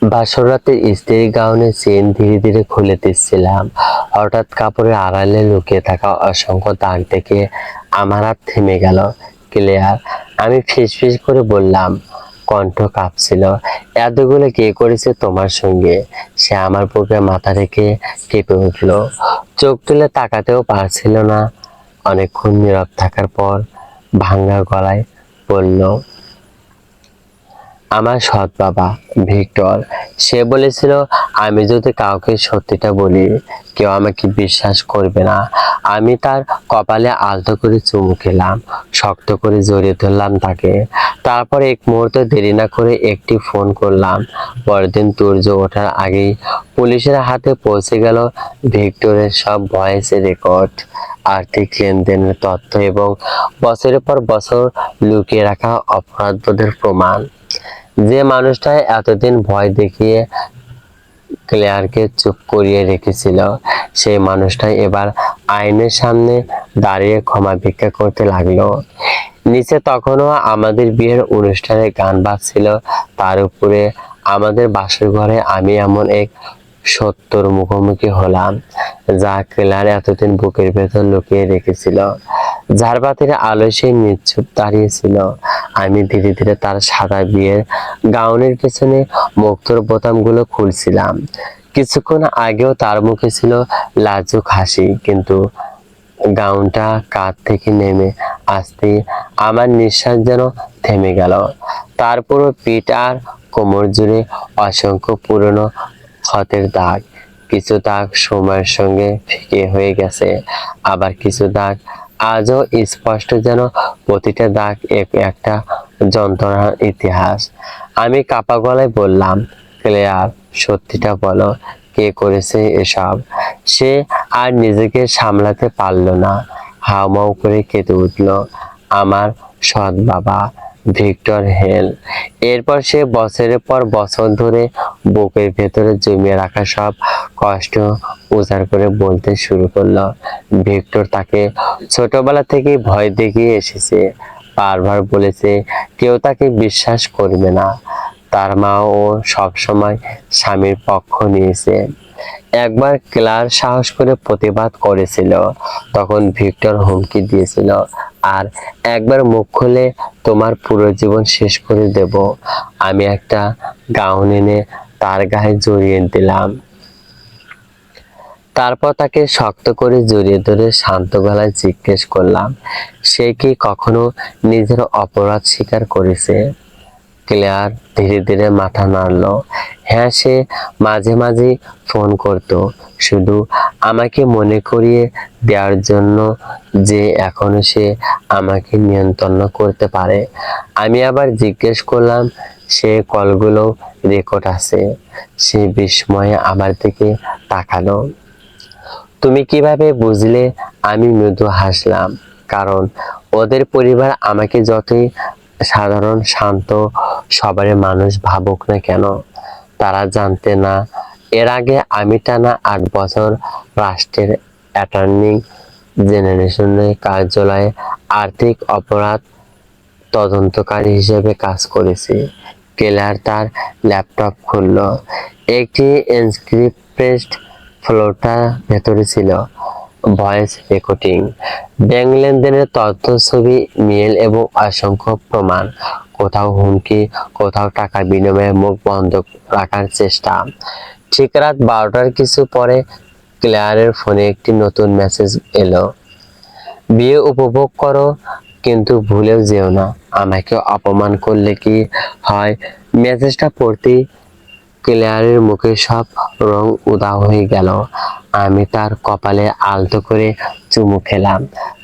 বাসর রাতে স্ত্রীর গাউনের চেইন ধীরে ধীরে খুলে দিচ্ছিলাম। হঠাৎ কাপড়ের আড়ালে লুকিয়ে থাকা অসংখ্য দাগ দেখে আমার হাত থেমে গেল। ক্লিয়ার, আমি ফিসফিস করে বললাম, কণ্ঠ কাঁপছিল। এতগুলো কে করেছে তোমার সঙ্গে? সে আমার বুকে মাথা রেখে কেঁপে উঠল। চোখ তুলে তাকাতেও পারছিল না। অনেকক্ষণ নীরব থাকার পর ভাঙা গলায় বলল, আমার সৎ বাবা ভিক্টর। সে বলেছিল আমি যদি কাউকে সত্যিটা বলি কেউ আমাকে বিশ্বাস করবে না। আমি তার কপালে আলতো করে চুমু খেলাম, শক্ত করে জড়িয়ে ধরলাম তাকে। তারপর এক মুহূর্ত দেরি না করে একটি ফোন করলাম। পরের দিন সূর্য ওঠার আগেই পুলিশের হাতে পৌঁছে গেল ভিক্টরের সব ভয়েস রেকর্ড, আর্থিক লেনদেনের তথ্য এবং বছরের পর বছর লুকিয়ে রাখা অপরাধবোধের প্রমাণ। যে মানুষটা এতদিন ভয় দেখিয়ে ক্লেয়ারকে চুপ করিয়ে রেখেছিল, সেই মানুষটাই এবার আইনের সামনে দাঁড়িয়ে ক্ষমা ভিক্ষা করতে লাগলো। নিচে তখনও আমাদের বিয়ের অনুষ্ঠানে গান বাজছিল, তার উপরে আমাদের বাসর ঘরে আমি এমন এক সত্যর মুখোমুখি হলাম যা ক্লেয়ার এতদিন বুকের ভেতর লুকিয়ে রেখেছিল। ঝাড়বাতির আলোয় সে নিশ্চুপ দাঁড়িয়েছিল। আমি ধীরে ধীরে তার সাদা বিয়ের গাউনের পেছনে মুক্তোর বোতামগুলো খুলছিলাম। কিছুক্ষণ আগেও তার মুখে ছিল লাজুক হাসি, কিন্তু গাউনটা কাঁধ থেকে নেমে আসতেই আমার নিঃশ্বাস যেন থেমে গেল। তার পুরো পিঠ আর কোমর জুড়ে অসংখ্য পুরনো ক্ষতের দাগ। কিছু দাগ সময়ের সঙ্গে ফিকে হয়ে গেছে, আবার কিছু দাগ আজও স্পষ্ট, যেন প্রতিটা দাগ একটা যন্ত্রণার ইতিহাস। আমি কাপা গলায় বললাম, ক্লেয়ার, সত্যিটা বলো, কে করেছে এসব? সে আর নিজেকে সামলাতে পারল না, হাউমাউ করে কেঁদে উঠল, আমার সৎ বাবা ভিক্টর হেল। এরপর সে বছরের পর বছর ধরে বুকের ভেতরে জমিয়ে রাখা সব কষ্ট উজাড় করে বলতে শুরু করলো। ভিক্টর তাকে ছোটবেলা থেকেই ভয় দেখিয়ে এসেছে, বারবার বলেছে কেউ তাকে বিশ্বাস করবে না। তার মাও সবসময় স্বামীর পক্ষ নিয়েছে। একবার ক্লার সাহস করে প্রতিবাদ করেছিল, তখন ভিক্টর হুমকি দিয়েছিল, আর একবার মুখ খুলে তোমার পুরো জীবন শেষ করে দেব। আমি একটা গাউন এনে তার গায়ে জড়িয়ে দিলাম। তারপর তাকে শক্ত করে জড়িয়ে ধরে শান্ত গলায় জিজ্ঞেস করলাম, সে কি কখনো নিজের অপরাধ স্বীকার করেছে? ক্লেয়ার ধীরে ধীরে মাথা নাড়ল। হ্যাঁ, সে মাঝে মাঝে ফোন করত, শুধু আমাকে মনে করিয়ে দেওয়ার জন্য যে এখনো সে আমাকে নিয়ন্ত্রণ করতে পারে। আমি আবার জিজ্ঞেস করলাম, সে কলগুলো রেকর্ড আছে? সে বিস্ময়ে আমার দিকে তাকালো। তুমি কিভাবে বুঝলে? আমি মৃদু হাসলাম, কারণ ওদের পরিবার আমাকে যতই সাধারণ শান্ত সবারই মানুষ ভাবুক না কেন, তারা জানতে না এর আগে আমি টানা 8 বছর রাষ্ট্রের অ্যাটর্নি জেনারেশনের কার্যালয়ে আর্থিক অপরাধ তদন্তকারী হিসেবে কাজ করেছি। কেলার তার ল্যাপটপ খুলল। একটি এনক্রিপ্টেড ফ্লোটার ভেতরে ছিল ভয়েস রেকর্ডিং, ব্যাংক লেনদেনের তথ্য, ছবি, মেল এবং অসংখ্য প্রমাণ। কোথাও হুমকি, কোথাও টাকা বিনিময়ে মুখ বন্ধ রাখার চেষ্টা। ঠিক রাত 12টার কিছু পরে ক্লেয়ারের ফোনে একটি নতুন মেসেজ এলো, বিয়ে উপভোগ করো কিন্তু ভুলেও যেও না আমাকে অপমান করলে কি হয়। মেসেজটা পড়তেই ক্লেয়ারের মুখে সব রং উধাও হয়ে গেল। আমি তার কপালে আলতো করে চুমু খেলাম।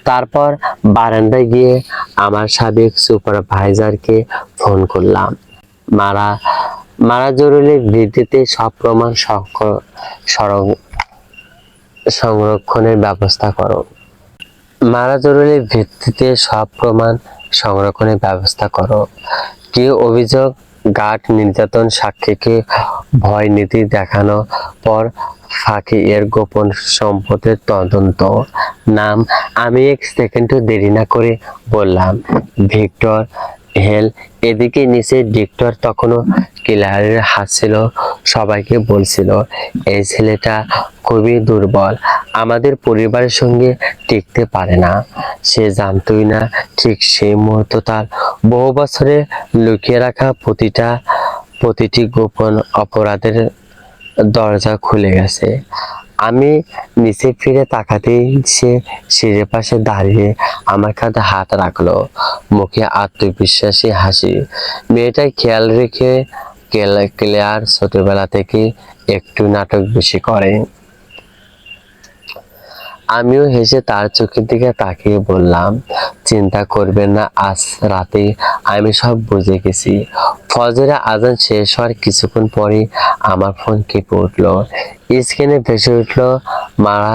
তারপর বারান্দায় গিয়ে আমার সাবেক সুপারভাইজারকে ফোন করলাম। মারা মারা জরুরি ভিত্তিতে সব প্রমাণ সংরক্ষণের ব্যবস্থা করো। মারা জরুরি ভিত্তিতে সব প্রমাণ সংরক্ষণের ব্যবস্থা করো। কি অভিযোগ? গার্ড নির্যাতন, সাক্ষীকে ভয় নীতি দেখানো, পর ফাঁকি, এর গোপন সম্পদের তদন্ত। নাম? আমি এক সেকেন্ডও দেরি না করে বললাম, ভিক্টর হেল। এদিকে নিচে ভিক্টর তখনও ক্লেয়ারের হাত ছিল সবাইকে বলছিল এই ছেলেটা খুবই দুর্বল, আমাদের পরিবারের সঙ্গে টিকতে পারে না। সে জানতই না ঠিক সেই মুহূর্ত তার বহু বছরে লুকিয়ে রাখা প্রতিটি গোপন অপরাধের দরজা খুলে গেছে। আমি নিচে ফিরে তাকাতেই সে সিঁড়ির পাশে দাঁড়িয়ে আমার কাঁধে হাত রাখলো, মুখে আত্মবিশ্বাসী হাসি। মেয়েটা খেয়াল রেখে ক্লেয়ার ছোটবেলা থেকে একটু নাটক বেশি করে। আমিও হেসে তার চোখের দিকে তাকিয়ে বললাম, চিন্তা করবেন না, আজ রাতে আমি সব বুঝে গেছি। ফজরের আজান শেষ হওয়ার কিছুক্ষণ পরে আমার ফোন কেঁপে উঠলো। স্ক্রিনে ভেসে উঠলো মারা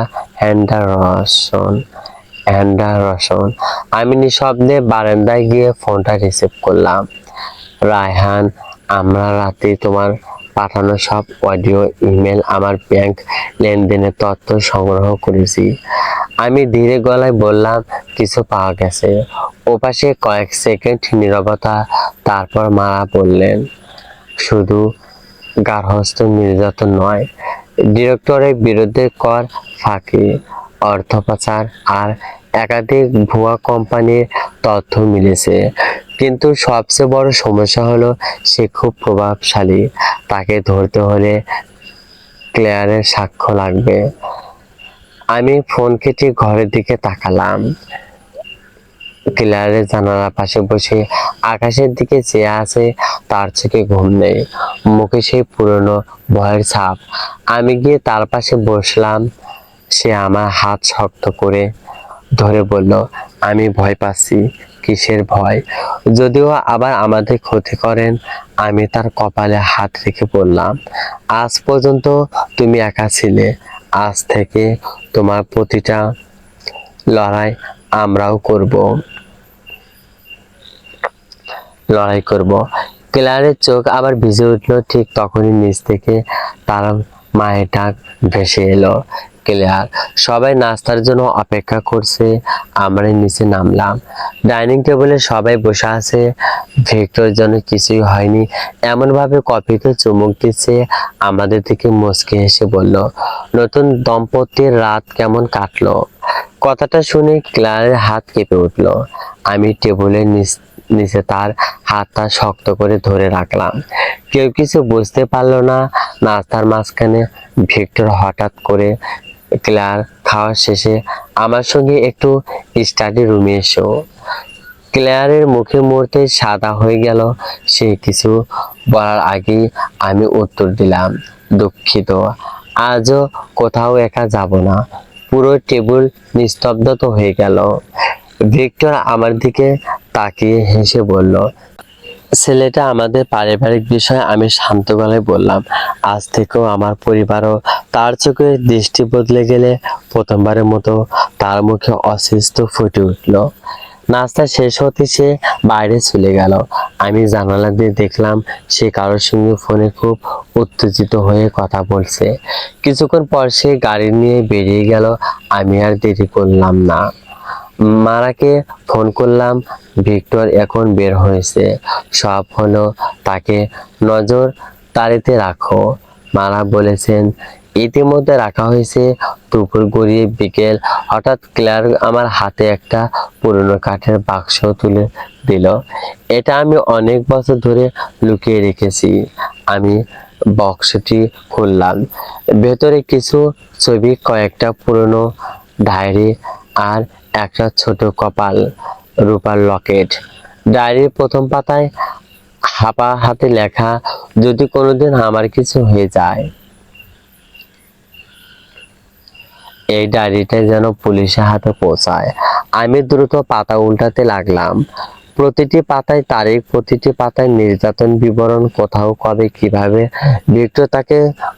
হ্যান্ডারসন। আমি নিঃশব্দে বারান্দায় গিয়ে ফোনটা রিসিভ করলাম। রায়হান, আমরা রাতে তোমার পাঠানো সব অডিও, ইমেল, আমার ব্যাংক লেনদেনের তথ্য সংগ্রহ করেছি। আমি ধীরে গলায় বললাম, কিছু পাওয়া গেছে? ওপাশে কয়েক সেকেন্ড নীরবতা, তারপর মারা বললেন, শুধু গার্হস্থ্য নির্যাতন নয়, ডিরেক্টরের বিরুদ্ধে কর ফাঁকি, অর্থ পাচার আর একাধিক ভুয়া কোম্পানির তথ্য মিলেছে। কিন্তু সবচেয়ে বড় সমস্যা হলো সে খুব প্রভাবশালী। তাকে ধরতে হলে ক্লেয়ারের সাক্ষ্য লাগবে। আমি ফোন কেটে ঘরের দিকে তাকালাম। ক্লেয়ারের জানালার পাশে বসে আকাশের দিকে চেয়ে আছে, তার চোখে ঘুম নেই, মুখে সেই পুরনো ভয়ের ছাপ। আমি গিয়ে তার পাশে বসলাম। সে আমার হাত শক্ত করে ধরে বলল, আমি ভয় পাচ্ছি। কিসের ভয়? যদিও আবার আমাদের ক্ষতি করেন। আমি তার কপালে হাত রেখে বললাম, আজ পর্যন্ত তুমি একা ছিলে, আজ থেকে তোমার প্রতিটা লড়াই আমরাও লড়াই করব। ক্লারের চোখ আবার ভিজে উঠলো। ঠিক তখনই নিচ থেকে তার মায়ের ডাক ভেসে এলো, ক্লিয়ার, সবাই নাস্তার জন্য অপেক্ষা করছে। আমরা নিচে নামলাম। ডাইনিং টেবিলে সবাই বসে আছে। ভিক্টর জন্য কিছুই হয়নি এমন ভাবে কফিতে চুমুক দিচ্ছে। আমাদের দিকে মুচকে হেসে বলল, নতুন দম্পতির রাত কেমন কাটলো? কথাটা শুনে ক্লারের হাত কেঁপে উঠলো। আমি টেবিলের নিচে তার হাতটা শক্ত করে ধরে রাখলাম। কেউ কিছু বুঝতে পারলো না। নাস্তার মাঝখানে ভিক্টর হঠাৎ করে, ক্লার, খাওয়া শেষে আমার সঙ্গে একটু স্টাডি রুমে এসো। ক্লেয়ারের মুখে মুহূর্তে সাদা হয়ে গেল। সে কিছু বলার আগেই আমি উত্তর দিলাম, দুঃখিত, আজও কোথাও একা যাব না। পুরো টেবিল নিস্তব্ধ হয়ে গেল। ভিক্টর আমার দিকে তাকিয়ে হেসে বলল, ছেলেটা আমাদের পারিবারিক বিষয়। আমি শান্ত গলায় বললাম, আজ থেকেও আমার পরিবারও। তার চোখে দৃষ্টি বদলে গেলে প্রথমবারের মতো তার মুখে অস্বস্তি ফুটে উঠল। নাস্তা শেষ হতে সে বাইরে চলে গেল। আমি জানালা দিয়ে দেখলাম সে কারোর সঙ্গে ফোনে খুব উত্তেজিত হয়ে কথা বলছে। কিছুক্ষণ পর সে গাড়ি নিয়ে বেরিয়ে গেল। আমি আর দেরি করলাম না, মারাকে ফোন করলাম। ভিক্টর এখন বের হয়েছে, সব হলো, তাকে নজরদারিতে রাখো। মারা বলেছেন ইতিমধ্যে রাখা হয়েছে। দুপুর গড়িয়ে বিকেল। হঠাৎ ক্লেয়ার আমার হাতে একটা পুরনো কাঠের বাক্স তুলে দিল। এটা আমি অনেক বছর ধরে লুকিয়ে রেখেছি। আমি বক্সটি খুললাম। ভেতরে কিছু ছবি, কয়েকটা পুরনো ডায়েরি আর একটা ছোট কপাল রূপার লকেট। ডায়েরির প্রথম পাতায় হাপা হাতে লেখা, যদি কোনোদিন আমার কিছু হয়ে যায়। এই ডায়েরিটা যেন পুলিশের হাতে পৌঁছায়। আমি দ্রুত পাতা উল্টাতে লাগলাম। প্রতিটি পাতায় তারিখ, প্রতিটি পাতায় নির্যাতন বিবরণ, কোথাও কবে কিভাবে ভিক্টর তাকে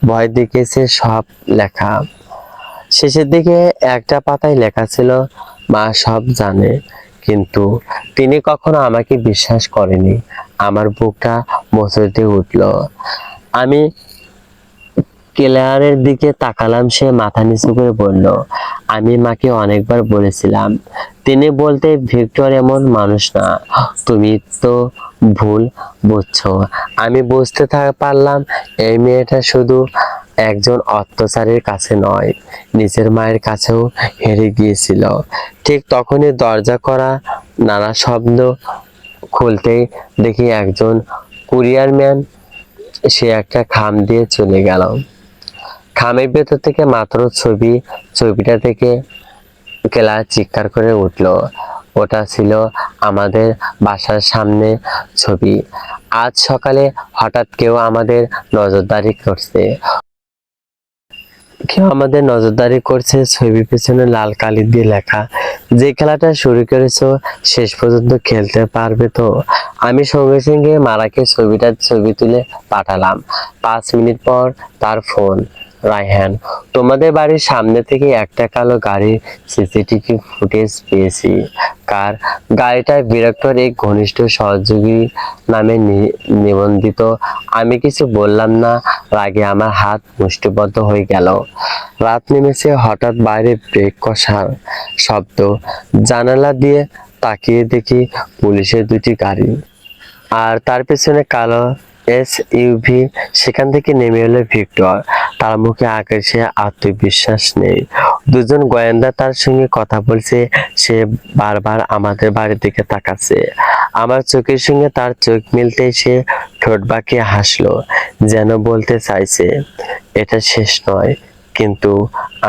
ভয় দেখিয়েছে, সব লেখা। শেষের দিকে একটা পাতায় লেখা ছিল, মা সব জানে, কিন্তু তিনি কখনো আমাকে বিশ্বাস করেনি। আমার বুকটা মুচড়ে উঠল। আমি ক্লেয়ারের দিকে তাকালাম। সে মাথা নিচু করে বলল, আমি মাকে অনেকবার বলেছিলাম। তিনি বলতে, ভিক্টর এমন মানুষ না, তুমি তো ভুল বুঝছো। আমি বুঝতে পারলাম এই মেয়েটা শুধু একজন অত্যাচারীর কাছে নয়, নিজের মায়ের কাছেও হেরে গিয়েছিল। ঠিক তখনই দরজা করা নানা শব্দ খুলতেই দেখি একজন কুরিয়ার ম্যান। সে একটা খাম দিয়ে চলে গেল। খামের ভেতর থেকে মাত্র ছবিটা থেকে কেলা চিৎকার করে উঠল। ওটা ছিল আমাদের বাসার সামনে ছবি। আজ সকালে হঠাৎ কেউ আমাদের নজরদারি করছে। ছবির পেছনে লাল কালি দিয়ে লেখা, যে খেলাটা শুরু করেছো শেষ পর্যন্ত খেলতে পারবে তো। আমি সঙ্গে সঙ্গে মারাকে ছবি তুলে পাঠালাম। 5 মিনিট পর তার ফোন, রায়হান, তোমাদের বাড়ির সামনে থেকে একটা কালো গাড়ির সিসিটিভি ফুটেজ পেয়েছি। কার গাড়িটা বিরক্তর এক ঘনিষ্ঠ সহযোগী নামে নিবন্ধিত। আমি কিছু বললাম না, রাগে আমার হাত মুষ্টিবদ্ধ হয়ে গেল। রাত নেমেছে। হঠাৎ বাইরে ব্রেক কষার শব্দ। জানালা দিয়ে তাকিয়ে দেখি পুলিশের 2টি গাড়ি, আর তার পেছনে কালো এসইউভি। সেখান থেকে নেমে এলো ভিক্টর। তার মুখে আগের সে আত্মবিশ্বাস নেই। দুজন গোয়েন্দা তার সঙ্গে কথা বলছে। সে বারবার আমাদের বাড়ির দিকে তাকাচ্ছে। আমার চোখের সঙ্গে তার চোখ মিলতেই সে ঠোঁট বাঁকিয়ে হাসলো, যেন বলতে চাইছে এটা শেষ নয়। কিন্তু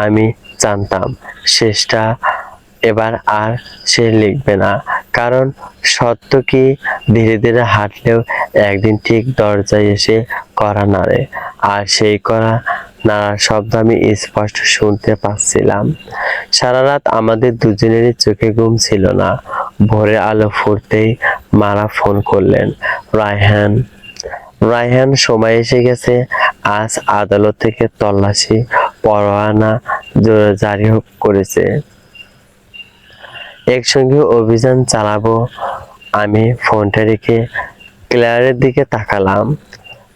আমি জানতাম শেষটা এবার আর সে লিখবে না, কারণ সত্য কি ধীরে ধীরে হাঁটলেও একদিন ঠিক দরজায় এসে কড়া নাড়ে। আর সেই কড়া নাড়ার শব্দ আমি স্পষ্ট শুনতে পাচ্ছিলাম। সারা রাত আমাদের দুজনেরই চোখে ঘুম ছিল না। ভোরের আলো ফুটতেই মারা ফোন করলেন, রায়হান, রায়হান, সময় এসে গেছে। আজ আদালত থেকে তল্লাশি পরোয়ানা জারি করেছে। একসঙ্গে অভিযান চালাবো। আমি ফোনটা রেখে ক্লেয়ারের দিকে তাকালাম।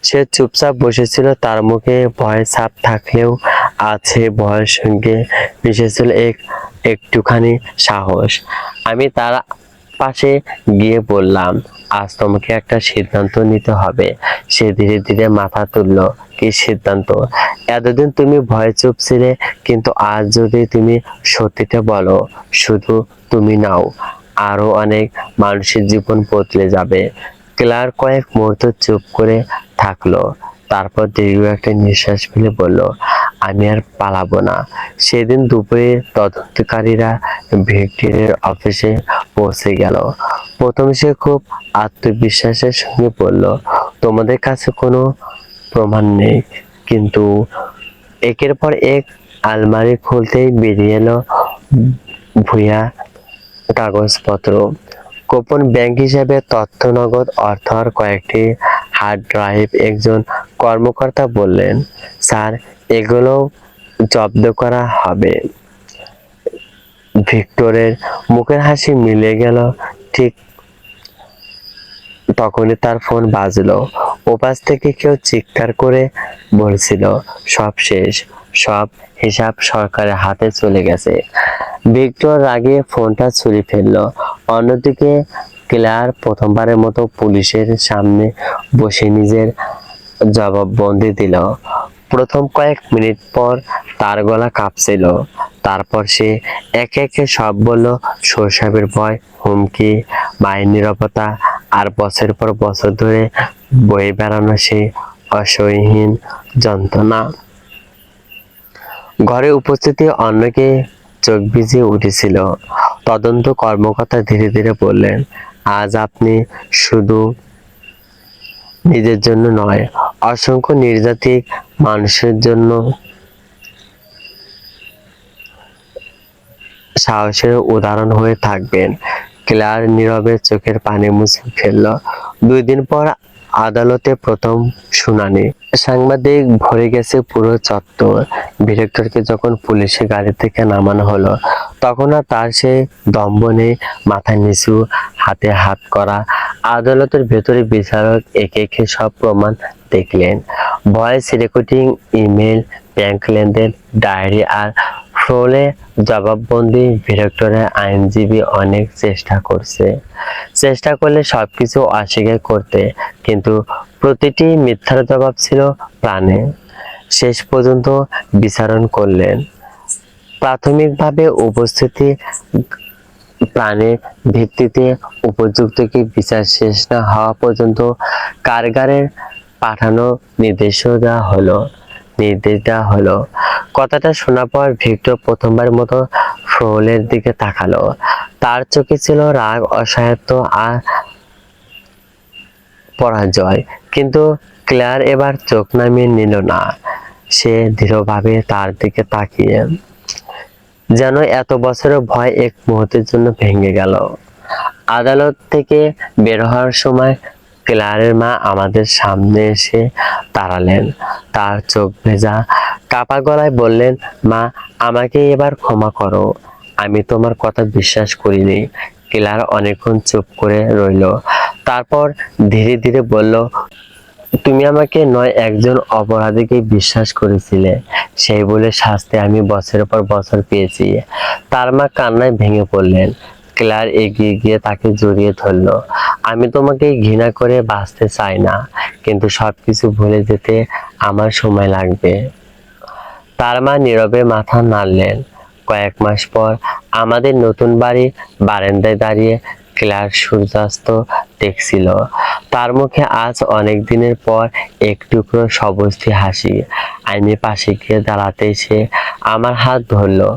সে চুপচাপ বসেছিল। তার মুখে ভয়ের ছাপ থাকলেও আছে ভয়ের সঙ্গে মিশেছিল একটুখানি সাহস। আমি তার পাশে গিয়ে বললাম, আজ তোমাকে একটা সিদ্ধান্ত নিতে হবে। সে ধীরে ধীরে মাথা তুলল। কি সিদ্ধান্ত? এতদিন তুমি ভয়ে চুপ ছিলে, কিন্তু আজ যদি তুমি সত্যিটা বলো, শুধু তুমি নাও, আরো অনেক মানুষের জীবন বদলে যাবে। ক্লার্ক কয়েক মুহূর্ত চুপ করে থাকলো। তারপর দীর্ঘ একটা নিঃশ্বাস ফেলে বলল, আমি আর পালাবো না। সেদিন দুপুরে তদন্তকারীরা ভিক্টরের অফিসে পৌঁছে গেল। প্রথম সে খুব আত্মবিশ্বাসের সঙ্গে বলল, তোমাদের কাছে কোনো প্রমাণ নেই। কিন্তু একের পর এক আলমারি খুলতেই বেরিয়ে এলো ভুয়া কাগজপত্র, গোপন ব্যাংক হিসাবে তথ্য, নগদ অর্থ আর কয়েকটি হার্ড ড্রাইভ। একজন কর্মকর্তা বললেন, স্যার, এগুলো জব্দ করা হবে। ভিক্টরের মুখের হাসি মিলে গেল। ঠিক তখনই তার ফোন বাজলো। ওপাশ থেকে কেউ চিৎকার করে বলছিল, সব শেষ, সব হিসাব সরকারের হাতে চলে গেছে। ভিক্টর রাগে ফোনটা ছুঁড়ে ফেললো। অন্যদিকে ক্লেয়ার প্রথমবারের মতো পুলিশের সামনে বসে নিজের জবাববন্দি দিল। প্রথম কয়েক মিনিট পর তার গলা কাঁপছিল। তারপর সে একে একে সব বলল, শৈশবের ভয়, হুমকি, মায়ের নীরবতা, আর বছরের পর বছর ধরে বয়ে বেড়ানো সেই অসহ্যহীন যন্ত্রণা। ঘরে উপস্থিতি অন্যকে চোখ ভিজিয়ে উঠেছিল। তদন্ত কর্মকর্তা ধীরে ধীরে বললেন, আজ আপনি শুধু নিজের জন্য নয়, অসংখ্য নির্যাতিত মানুষের জন্য সাহসের উদাহরণ হয়ে থাকবেন। ক্লেয়ার নীরবে চোখের পানি মুছে ফেলল। 2 দিন পর আদালতে প্রথম শুনানি। সাংবাদিক ভরে গেছে পুরো চত্বর। ডিরেক্টরকে যখন পুলিশের গাড়ি থেকে নামানো হলো, তখন আর তার সে দম্ভ নেই, মাথা নিচু, হাতে হাত করা। আদালতের ভেতরে বিচারক একে একে সব প্রমাণ দেখলেন, ভয়েস রেকর্ডিং, ইমেল, ব্যাংক লেনদেন, ডায়েরি আর ফোনে জবাববন্দি। ভিক্টরের আইনজীবী অনেক চেষ্টা করলে সবকিছু অস্বীকার করতে, কিন্তু প্রতিটি মিথ্যার জবাব ছিল প্রাণে। শেষ পর্যন্ত বিচারণ করলেন, প্রাথমিকভাবে উপস্থিতি প্রাণের ভিত্তিতে উপযুক্তকে বিচার শেষ না হওয়া পর্যন্ত কারাগারে পাঠানোর নির্দেশ দেওয়া হলো। কথাটা শোনার পর ভিক্টর প্রথমবার মতো ফ্লোরের দিকে তাকালো। তার চোখে ছিল রাগ, অসহায়ত্ব আর পরাজয়। কিন্তু ক্লেয়ার এবার চোখ নামিয়ে নিল না। সে দৃঢ়ভাবে তার দিকে তাকিয়ে, যেন এত বছরের ভয় এক মুহূর্তের জন্য ভেঙে গেল। আদালত থেকে বের হওয়ার সময় ক্লেয়ারের মা আমাদের সামনে এসে দাঁড়ালেন। তার চোখ ভেজা, কাপা গলায় বললেন, মা, আমাকে এবার ক্ষমা করো। আমি তোমার কথা বিশ্বাস করিনি। ক্লেয়ার অনেকক্ষণ চুপ করে রইল, তারপর ধীরে ধীরে বলল, তুমি আমাকে নয়, একজন অপরাধীকে বিশ্বাস করেছিলে, সেই বলে শাস্তি আমি বছরের পর বছর পেয়েছি। তার মা কান্নায় ভেঙে পড়লেন। ক্লেয়ার এগিয়ে গিয়ে তাকে জড়িয়ে ধরলো। আমি তোমাকে ঘৃণা করে বাঁচতে চাই না, কিন্তু সবকিছু ভুলে যেতে আমার সময় লাগবে। তার মা নীরবে মাথা নাড়লেন। কয়েক মাস পর আমাদের নতুন বাড়ির বারান্দায় দাঁড়িয়ে ক্লেয়ার সূর্যাস্ত দেখছিল। তার মুখে আজ অনেক দিনের পর এক টুকরো সবুজটি হাসি। আমি পাশে গিয়ে দাঁড়াতেই সে আমার হাত ধরলো।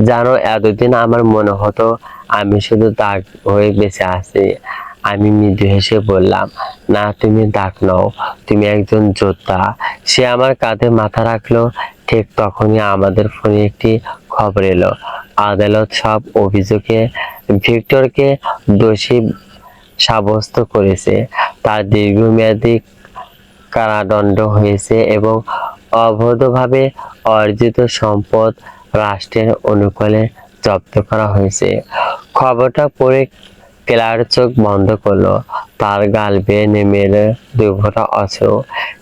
জানো, এতদিন আমার মনে হতো আমি শুধু দাগ হয়ে বেঁচে আছি। আমি মৃদু হেসে বললাম, না, তুমি দাগ নও, তুমি একজন যোদ্ধা। সে আমার কাঁধে মাথা রাখলো। ঠিক তখনই আমাদের ফোনে একটি খবর এলো, আদালত সব অভিযোগে ভিক্টরকে দোষী সাব্যস্ত করেছে। তার দীর্ঘমেয়াদী কারাদণ্ড হয়েছে এবং অবৈধভাবে অর্জিত সম্পদ রাষ্ট্রের অনুকূলে জব্দ করা হয়েছে। খবরটা পড়ে ক্লেয়ার চোখ বন্ধ করলো। তার গাল বেয়ে নেমে এলো দুর্ঘটনা অস্ত্র,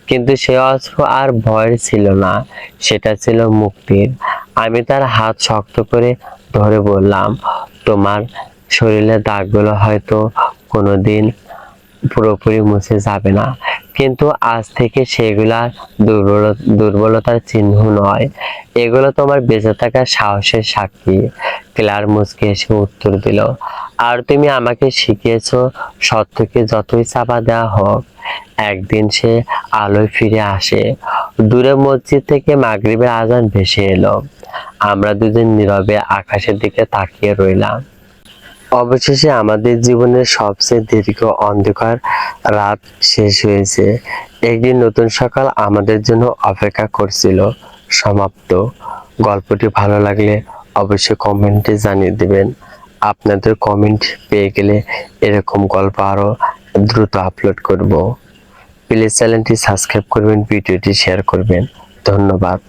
কিন্তু সে অস্ত্র আর ভয়ের ছিল না, সেটা ছিল মুক্তির। আমি তার হাত শক্ত করে ধরে বললাম, তোমার শরীরের দাগগুলো হয়তো কোনোদিন পুরোপুরি মুছে যাবে না, কিন্তু আজ থেকে সেগুলা দুর্বলতার চিহ্ন নয়, এগুলো তোমার বেঁচে থাকার সাহসের সাক্ষী। ক্লেয়ার মুচকে এসে উত্তর দিল, আর তুমি আমাকে শিখিয়েছো, সত্যকে যতই চাপা দেওয়া হোক, একদিন সে আলোয় ফিরে আসে। দূরে মসজিদ থেকে মাগরিবের আজান ভেসে এলো। আমরা দুজন নীরবে আকাশের দিকে তাকিয়ে রইলাম। অবশেষে আমাদের জীবনের সবচেয়ে দীর্ঘ অন্ধকার রাত শেষ হয়েছে। একদিন নতুন সকাল আমাদের জন্য অপেক্ষা করছিল। সমাপ্ত। গল্পটি ভালো লাগলে অবশ্যই কমেন্টে জানিয়ে দিবেন। আপনাদের কমেন্ট পেয়ে গেলে এরকম গল্প আরো দ্রুত আপলোড করব। প্লিজ চ্যানেলটি সাবস্ক্রাইব করবেন, ভিডিওটি শেয়ার করবেন। ধন্যবাদ।